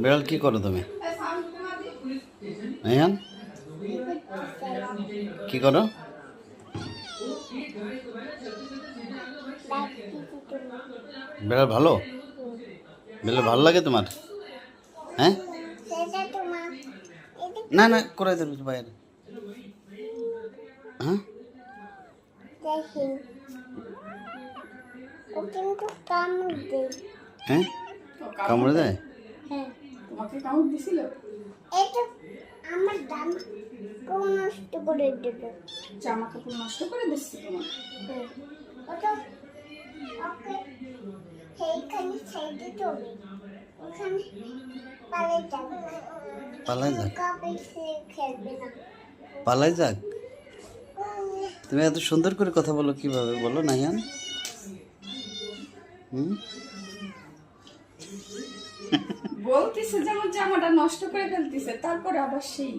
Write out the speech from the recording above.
বিড়াল কি করো তুমি? আয়ান কি করো? বিড়াল ভালো? বিড়াল ভালো লাগে তোমার? হ্যাঁ, না না করে দেবে বাইরে। হ্যাঁ, হ্যাঁ কামড়ে দেয়। তোমাকে কামড় দিছিল? আমার জামা কাপড় নষ্ট করে দিল। জামা কাপড় নষ্ট করে দিচ্ছে তোমার? ওটা ওকে সেইখানে ছেড়ে চলে, ওখানে পালাই যাবে। পালাই যাক, কবে সে খেলবে না। পালাই যাক। তুমি এত সুন্দর করে কথা বলো কিভাবে বলো নাইয়ান? বলতেছে যে আমার জামাটা নষ্ট করে ফেলতেছে, তারপরে আবার সেই